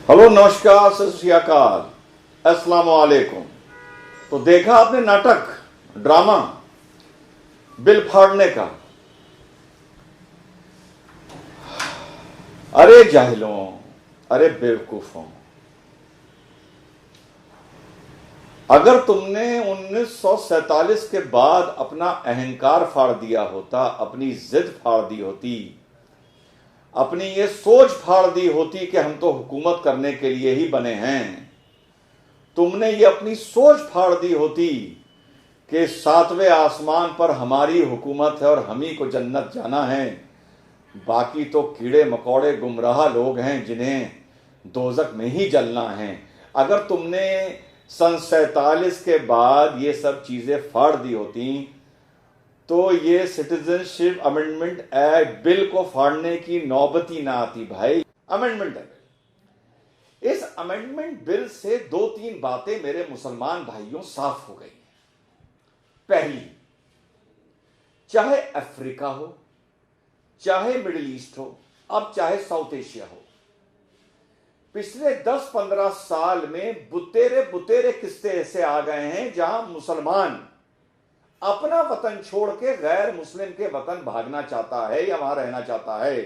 Hello, नमस्कार, सत श्री अकाल, अस्सलाम वालेकुम। तो देखा आपने नाटक, ड्रामा बिल फाड़ने का। अरे जाहिलों, अरे बेवकूफों, अगर तुमने 1947 के बाद अपना अहंकार फाड़ दिया होता, अपनी जिद फाड़ दी होती, अपनी ये सोच फाड़ दी होती कि हम तो हुकूमत करने के लिए ही बने हैं, तुमने ये अपनी सोच फाड़ दी होती कि 7वें आसमान पर हमारी हुकूमत है और हम ही को जन्नत जाना है, बाकी तो कीड़े मकोड़े गुमराह लोग हैं जिन्हें दोजक में ही जलना है। अगर तुमने सन 47 के बाद ये सब चीजें फाड़ दी होती तो ये सिटीजनशिप अमेंडमेंट एक्ट बिल को फाड़ने की नौबती ना आती भाई। अमेंडमेंट एक्ट, इस अमेंडमेंट बिल से 2-3 बातें मेरे मुसलमान भाइयों साफ हो गई हैं। पहली, चाहे अफ्रीका हो, चाहे मिडिल ईस्ट हो, अब चाहे साउथ एशिया हो, पिछले 10-15 साल में बुतेरे बुतेरे किस्से ऐसे आ गए हैं जहां मुसलमान अपना वतन छोड़ के गैर मुस्लिम के वतन भागना चाहता है या वहां रहना चाहता है।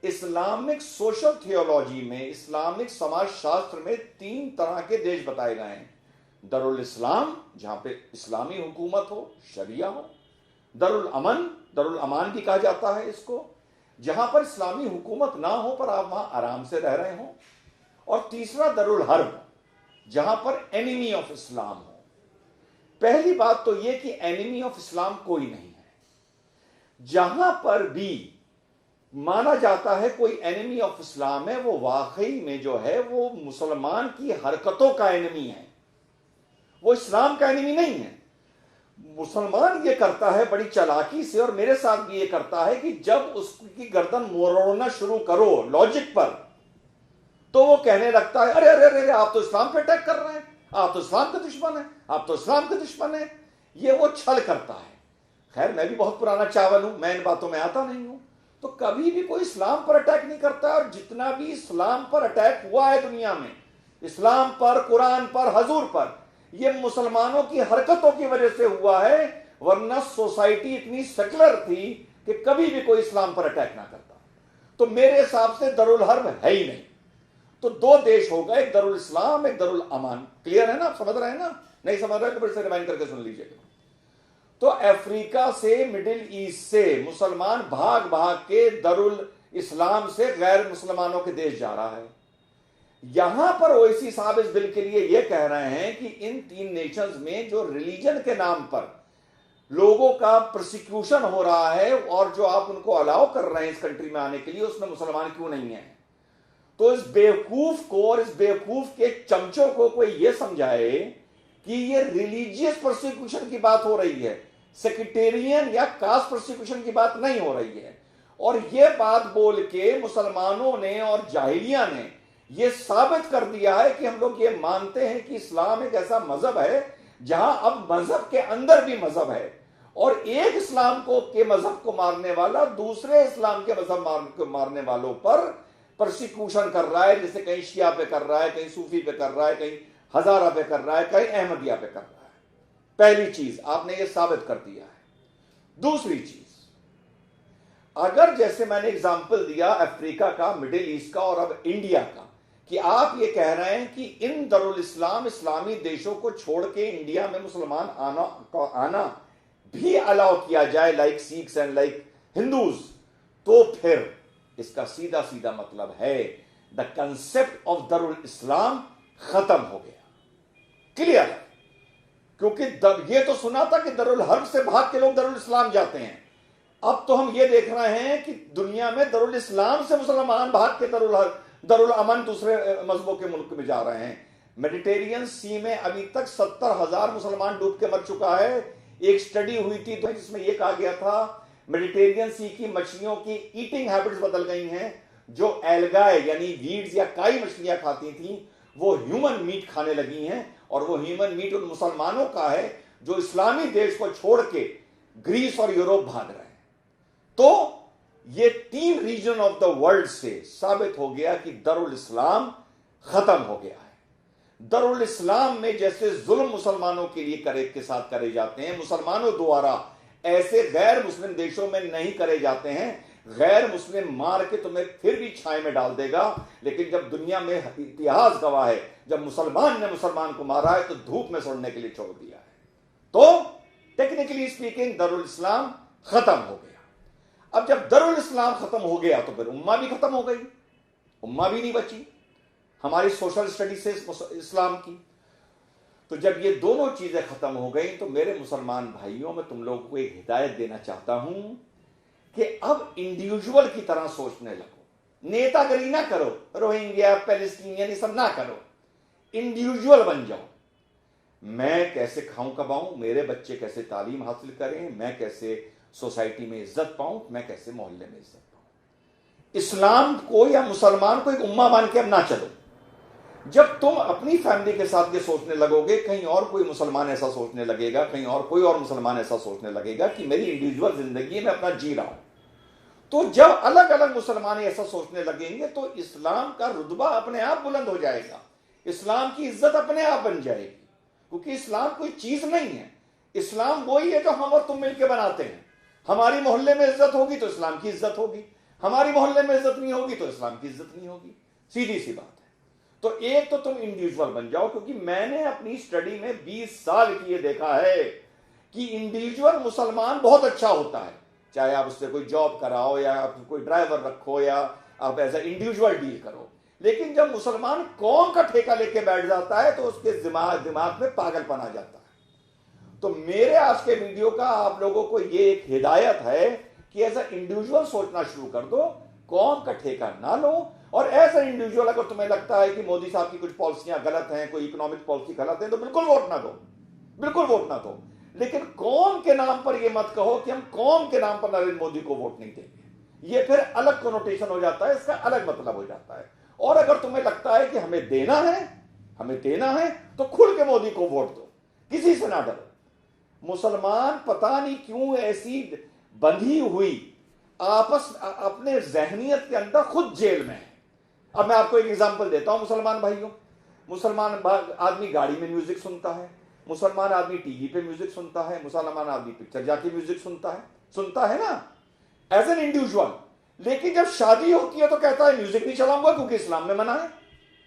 इस्लामिक सोशल थियोलॉजी में, इस्लामिक समाज शास्त्र में 3 तरह के देश बताए गए हैं। दरुल इस्लाम, जहां पे इस्लामी हुकूमत हो, शरिया हो। दरुल अमन, दरुल अमान भी कहा जाता है इसको, जहां पर इस्लामी हुकूमत ना हो पर आप वहां आराम से रह रहे हो। और तीसरा दरुल हर्ब, जहां पर एनिमी ऑफ इस्लाम हो। पहली बात तो यह कि एनिमी ऑफ इस्लाम कोई नहीं है। जहां पर भी माना जाता है कोई एनिमी ऑफ इस्लाम है, वो वाकई में जो है वो मुसलमान की हरकतों का एनिमी है, वो इस्लाम का एनिमी नहीं है। मुसलमान ये करता है बड़ी चालाकी से, और मेरे साथ भी ये करता है कि जब उसकी गर्दन मोड़ना शुरू करो लॉजिक पर, तो वो कहने लगता है अरे अरे अरे आप तो इस्लाम पे अटैक कर रहे हैं, आप तो इस्लाम के दुश्मन हैं, आप तो इस्लाम के दुश्मन हैं। ये वो छल करता है। खैर, मैं भी बहुत पुराना चावल हूं, मैं इन बातों में आता नहीं हूं। तो कभी भी कोई इस्लाम पर अटैक नहीं करता, और जितना भी इस्लाम पर अटैक हुआ है दुनिया में, इस्लाम पर, कुरान पर, हजूर पर, ये मुसलमानों की हरकतों की वजह से हुआ है, वरना सोसाइटी इतनी सेकुलर थी कि कभी भी कोई इस्लाम पर अटैक ना करता। तो मेरे हिसाब से दरुल हर्ब है ही नहीं। तो 2 देश हो गए, एक दरुल इस्लाम, एक दरुल अमान। क्लियर है ना? आप समझ रहे हैं ना? नहीं समझ रहे तो फिर से रिवाइंड करके सुन लीजिएगा। तो अफ्रीका से, मिडिल ईस्ट से मुसलमान भाग भाग के दरुल इस्लाम से गैर मुसलमानों के देश जा रहा है। यहां पर ओवैसी साहब इस बिल के लिए यह कह रहे हैं कि इन 3 नेशंस में जो रिलीजन के नाम पर लोगों का प्रोसिक्यूशन हो रहा है और जो आप उनको अलाउ कर रहे हैं इस कंट्री में आने के लिए, उसमें मुसलमान क्यों नहीं है। तो इस बेवकूफ को और इस बेवकूफ के चमचों को कोई यह समझाए कि ये रिलीजियस प्रोसिक्यूशन की बात हो रही है, सेक्रेटेरियन या कास्ट प्रोसिक्यूशन की बात नहीं हो रही है। और यह बात बोल के मुसलमानों ने और जाहिलिया ने यह साबित कर दिया है कि हम लोग ये मानते हैं कि इस्लाम एक ऐसा मजहब है जहां अब मजहब के अंदर भी मजहब है, और एक इस्लाम को के मजहब को मारने वाला दूसरे इस्लाम के मजहब मारने वालों पर प्रोसिक्यूशन कर रहा है। जैसे कहीं शिया पे कर रहा है, कहीं सूफी पे कर रहा है, कहीं हजारा पे कर रहा है, कहीं अहमदिया पे कर रहा है। पहली चीज आपने ये साबित कर दिया है। दूसरी चीज, अगर जैसे मैंने एग्जांपल दिया अफ्रीका का, मिडिल ईस्ट का और अब इंडिया का, कि आप ये कह रहे हैं कि इन दरुल इस्लाम इस्लामी देशों को छोड़ के इंडिया में मुसलमान आना भी अलाउ किया जाए, like Sikhs and like Hindus, तो फिर इसका सीधा सीधा मतलब है द कंसेप्ट ऑफ दरुल इस्लाम खत्म हो गया। क्लियर है? क्योंकि ये तो सुना था कि दरुल हर्ब से भाग के लोग दरुल इस्लाम जाते हैं। अब तो हम ये देख रहे हैं कि दुनिया में दरुल इस्लाम से मुसलमान भाग के दरुल अमन दूसरे मजहबों के मुल्क में जा रहे हैं। मेडिटेरियन सी में अभी तक 70,000 मुसलमान डूब के मर चुका है। एक स्टडी हुई थी जिसमें यह कहा गया था मेडिटेरियन सी की मछलियों की ईटिंग हैबिट्स बदल गई हैं। जो एल्गाए यानी वीड्स या काई मछलियां खाती थी, वो ह्यूमन मीट खाने लगी हैं, और वो ह्यूमन मीट उन मुसलमानों का है जो इस्लामी देश को छोड़ के ग्रीस और यूरोप भाग रहे हैं। तो ये 3 रीजन ऑफ द वर्ल्ड से साबित हो गया कि दरुल इस्लाम खत्म हो गया है। दरुल इस्लाम में जैसे जुल्म मुसलमानों के लिए के साथ करे जाते हैं, मुसलमानों द्वारा ऐसे गैर मुस्लिम देशों में नहीं करे जाते हैं। गैर मुस्लिम मार के तुम्हें फिर भी छाए में डाल देगा, लेकिन जब दुनिया में इतिहास गवाह है, जब मुसलमान ने मुसलमान को मारा है तो धूप में सड़ने के लिए छोड़ दिया है। तो टेक्निकली स्पीकिंग दरुल इस्लाम खत्म हो गया। अब जब दरुल इस्लाम खत्म हो गया तो फिर उम्मा भी खत्म हो गई, उम्मा भी नहीं बची हमारी सोशल स्टडी से इस्लाम की। तो जब ये दोनों चीजें खत्म हो गई तो मेरे मुसलमान भाइयों, में तुम लोगों को एक हिदायत देना चाहता हूं कि अब इंडिविजुअल की तरह सोचने लगो। नेतागिरी ना करो, रोहिंग्या पैलेस्टीनियन ये सब ना करो, इंडिविजुअल बन जाओ। मैं कैसे खाऊं कमाऊं, मेरे बच्चे कैसे तालीम हासिल करें, मैं कैसे सोसाइटी में इज्जत पाऊं, मैं कैसे मोहल्ले में इज्जत पाऊं। इस्लाम को या मुसलमान को एक उम्मा मान के अब ना चलो। जब तुम अपनी फैमिली के साथ ये सोचने लगोगे, कहीं और कोई मुसलमान ऐसा सोचने लगेगा, कहीं और कोई और मुसलमान ऐसा सोचने लगेगा कि मेरी इंडिविजुअल जिंदगी में अपना जी रहा हूं, तो जब अलग अलग मुसलमान ऐसा सोचने लगेंगे तो इस्लाम का रुतबा अपने आप बुलंद हो जाएगा, इस्लाम की इज्जत अपने आप बन जाएगी। क्योंकि इस्लाम कोई चीज नहीं है, इस्लाम वही है जो हम और तुम मिलकर बनाते हैं। हमारी मोहल्ले में इज्जत होगी तो इस्लाम की इज्जत होगी, हमारी मोहल्ले में इज्जत नहीं होगी तो इस्लाम की इज्जत नहीं होगी। सीधी सी बात है। तो एक तो तुम इंडिविजुअल बन जाओ, क्योंकि मैंने अपनी स्टडी में 20 साल की ये देखा है कि इंडिविजुअल मुसलमान बहुत अच्छा होता है, चाहे आप उससे कोई जॉब कराओ या आप कोई ड्राइवर रखो या आप एज ए इंडिविजुअल डील करो। लेकिन जब मुसलमान कौम का ठेका लेके बैठ जाता है तो उसके दिमाग में पागलपन आ जाता है। तो मेरे आज के वीडियो का आप लोगों को ये एक हिदायत है कि एज ए इंडिविजुअल सोचना शुरू कर दो, कौम का ठेका ना लो। और एज ए इंडिविजुअल अगर तुम्हें लगता है कि मोदी साहब की कुछ पॉलिसियां गलत हैं, कोई इकोनॉमिक पॉलिसी गलत है, तो बिल्कुल वोट ना दो, बिल्कुल वोट ना दो। लेकिन कौम के नाम पर यह मत कहो कि हम कौम के नाम पर नरेंद्र मोदी को वोट नहीं देंगे। यह फिर अलग कोनोटेशन हो जाता है, इसका अलग मतलब हो जाता है। और अगर तुम्हें लगता है कि हमें देना है तो खुल के मोदी को वोट दो, किसी से ना डरो। मुसलमान पता नहीं क्यों ऐसी बंधी हुई आपस अपने जहनियत के अंदर खुद जेल में है। अब मैं आपको एक एग्जांपल देता हूं मुसलमान भाइयों। मुसलमान आदमी गाड़ी में म्यूजिक सुनता है, मुसलमान आदमी टीवी पे म्यूजिक सुनता है, मुसलमान आदमी पिक्चर जाके म्यूजिक सुनता है ना, एज एन इंडिविजुअल। लेकिन जब शादी होती है तो कहता है म्यूजिक नहीं चलाऊंगा क्योंकि इस्लाम में मना है।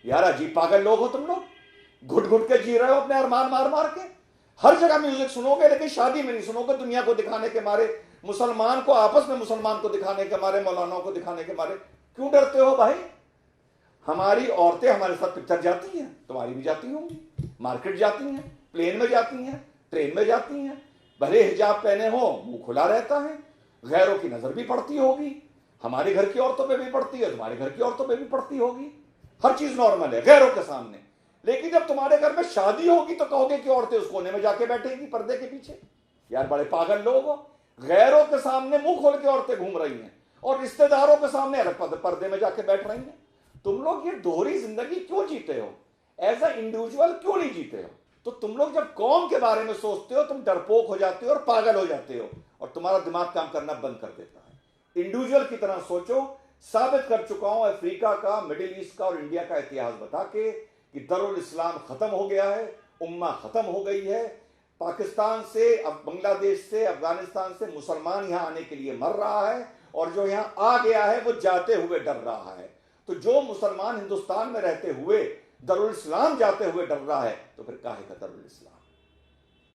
यार अजीब पागल लोग हो तुम लोग, घुट घुट के जी रहे हो अपने अरमान मार मार के। हर जगह म्यूजिक सुनोगे लेकिन शादी में नहीं सुनोगे, दुनिया को दिखाने के मारे, मुसलमान को आपस में मुसलमान को दिखाने के मारे, मौलानाओं को दिखाने के मारे क्यों डरते हो भाई? हमारी औरतें हमारे साथ पिक्चर जाती हैं, तुम्हारी भी जाती होंगी, मार्केट जाती हैं, प्लेन में जाती हैं, ट्रेन में जाती हैं, भले हिजाब पहने हो, मुंह खुला रहता है, गैरों की नजर भी पड़ती होगी, हमारे घर की औरतों पे भी पड़ती है, तुम्हारे घर की औरतों पे भी पड़ती होगी, हर चीज नॉर्मल है गैरों के सामने। लेकिन जब तुम्हारे घर में शादी होगी तो कहोगे कि औरतें उस कोने में जाके बैठेंगी पर्दे के पीछे। यार बड़े पागल लोग हो, गैरों के सामने मुंह खोल के औरतें घूम रही हैं और रिश्तेदारों के सामने अलग पर्दे में जाके बैठ रही हैं। तुम लोग ये दोहरी जिंदगी क्यों जीते हो? एज ए इंडिविजुअल क्यों नहीं जीते हो? तो तुम लोग जब कौम के बारे में सोचते हो तुम डरपोक हो जाते हो और पागल हो जाते हो और तुम्हारा दिमाग काम करना बंद कर देता है। इंडिविजुअल की तरह सोचो। साबित कर चुका हूं अफ्रीका का, मिडिल ईस्ट का और इंडिया का इतिहास बता के कि दरुल इस्लाम खत्म हो गया है, उम्मा खत्म हो गई है। पाकिस्तान से, अब बांग्लादेश से, अफगानिस्तान से मुसलमान यहां आने के लिए मर रहा है और जो यहां आ गया है वो जाते हुए डर रहा है। तो जो मुसलमान हिंदुस्तान में रहते हुए दरुल इस्लाम जाते हुए डर रहा है तो फिर काहे का दरुल इस्लाम?